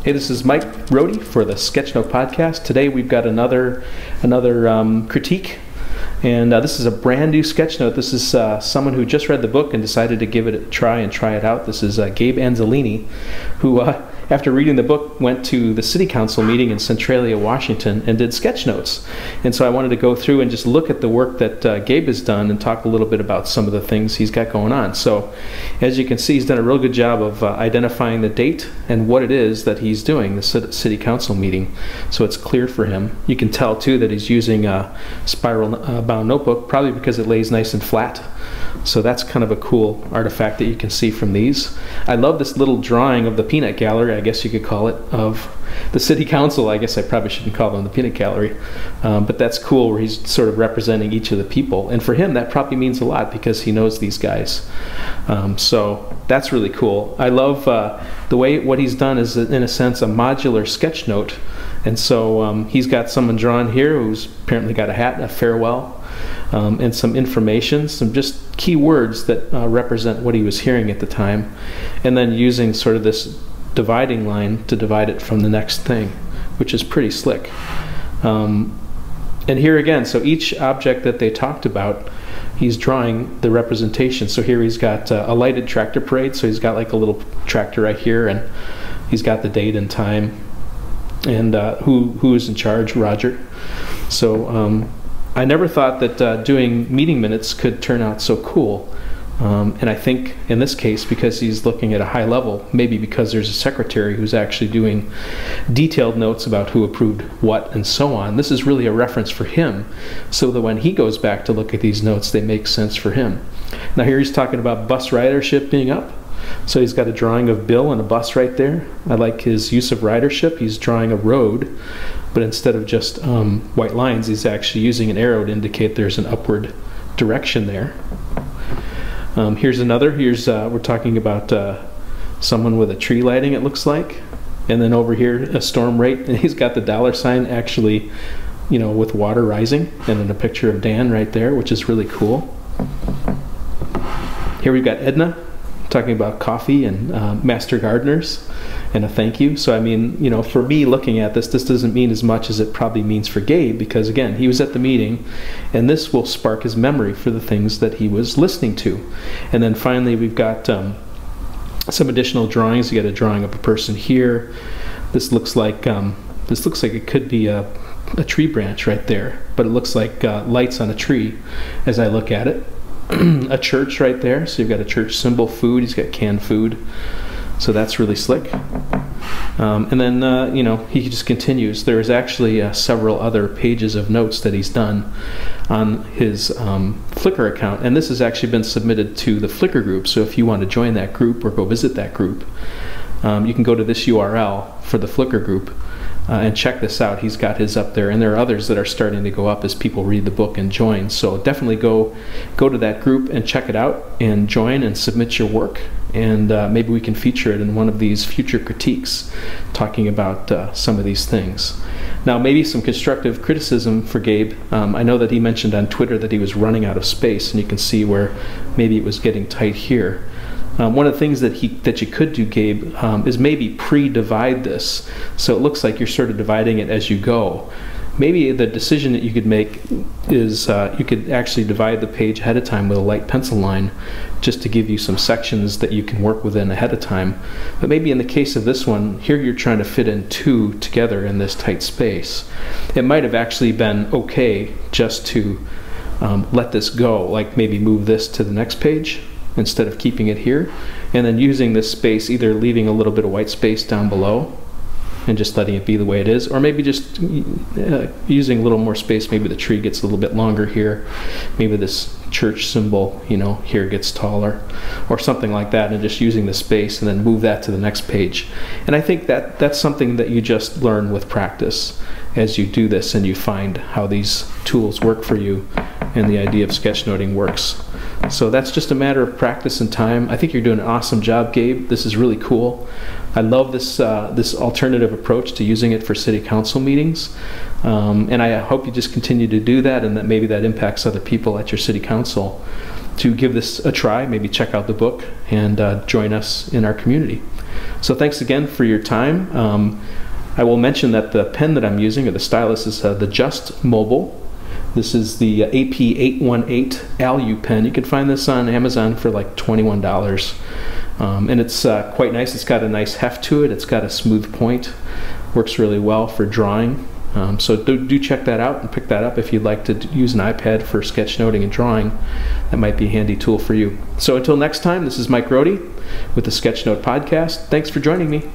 Hey, this is Mike Rohde for the Sketchnote podcast. Today we've got another critique, and this is a brand new Sketchnote. This is someone who just read the book and decided to give it a try and try it out. This is Gabe Anzelini, who after reading the book went to the city council meeting in Centralia, Washington, and did sketchnotes. And so I wanted to go through and just look at the work that Gabe has done and talk a little bit about some of the things he's got going on. So as you can see, he's done a real good job of identifying the date and what it is that he's doing, the city council meeting, so it's clear for him. You can tell too that he's using a spiral bound notebook, probably because it lays nice and flat. So that's kind of a cool artifact that you can see from these. I love this little drawing of the peanut gallery, I guess you could call it, of the city council. I guess I probably shouldn't call them the peanut gallery, but that's cool where he's sort of representing each of the people. And for him, that probably means a lot because he knows these guys. So that's really cool. I love the way what he's done is, in a sense, a modular sketch note. And so he's got someone drawn here who's apparently got a hat, a farewell, and some information, some just key words that represent what he was hearing at the time, and then using sort of this dividing line to divide it from the next thing, which is pretty slick. And here again, so each object that they talked about, he's drawing the representation. So here he's got a lighted tractor parade, so he's got like a little tractor right here, and he's got the date and time, and who is in charge, Roger. So I never thought that doing meeting minutes could turn out so cool. And I think in this case, because he's looking at a high level, maybe because there's a secretary who's actually doing detailed notes about who approved what and so on, this is really a reference for him, so that when he goes back to look at these notes, they make sense for him. Now here he's talking about bus ridership being up. So he's got a drawing of Bill and a bus right there. I like his use of ridership. He's drawing a road, but instead of just white lines, he's actually using an arrow to indicate there's an upward direction there. Here's another. We're talking about someone with a tree lighting, it looks like. And then over here, a storm rate, and he's got the dollar sign actually, with water rising, and then a picture of Dan right there, which is really cool. Here we've got Edna talking about coffee and master gardeners and a thank you. So I mean, for me looking at this doesn't mean as much as it probably means for Gabe, because again, he was at the meeting, and this will spark his memory for the things that he was listening to. And then finally we've got some additional drawings. You got a drawing of a person here. This looks like it could be a tree branch right there, but it looks like lights on a tree as I look at it. A church right there, so you've got a church symbol, food, he's got canned food, so that's really slick. And then he just continues. There's actually several other pages of notes that he's done on his Flickr account, and this has actually been submitted to the Flickr group, so if you want to join that group or go visit that group, you can go to this URL for the Flickr group and check this out. He's got his up there, and there are others that are starting to go up as people read the book and join. So definitely go to that group and check it out and join and submit your work, and maybe we can feature it in one of these future critiques talking about some of these things. Now maybe some constructive criticism for Gabe. I know that he mentioned on Twitter that he was running out of space, and you can see where maybe it was getting tight here. One of the things that you could do, Gabe, is maybe pre-divide this, so it looks like you're sort of dividing it as you go. Maybe the decision that you could make is you could actually divide the page ahead of time with a light pencil line, just to give you some sections that you can work within ahead of time. But maybe in the case of this one, here you're trying to fit in two together in this tight space. It might have actually been okay just to let this go, like maybe move this to the next page instead of keeping it here, and then using this space, either leaving a little bit of white space down below and just letting it be the way it is, or maybe just using a little more space. Maybe the tree gets a little bit longer here, maybe this church symbol here gets taller, or something like that, and just using the space and then move that to the next page. And I think that that's something that you just learn with practice as you do this and you find how these tools work for you and the idea of sketchnoting works. So that's just a matter of practice and time. I think you're doing an awesome job, Gabe. This is really cool. I love this this alternative approach to using it for city council meetings, and I hope you just continue to do that, and that maybe that impacts other people at your city council to give this a try. Maybe check out the book and join us in our community. So thanks again for your time. I will mention that the pen that I'm using, or the stylus, is the Just Mobile. This is the AP818 Alu pen. You can find this on Amazon for like $21. And it's quite nice. It's got a nice heft to it. It's got a smooth point. Works really well for drawing. So do check that out and pick that up if you'd like to use an iPad for sketchnoting and drawing. That might be a handy tool for you. So until next time, this is Mike Rohde with the Sketchnote Podcast. Thanks for joining me.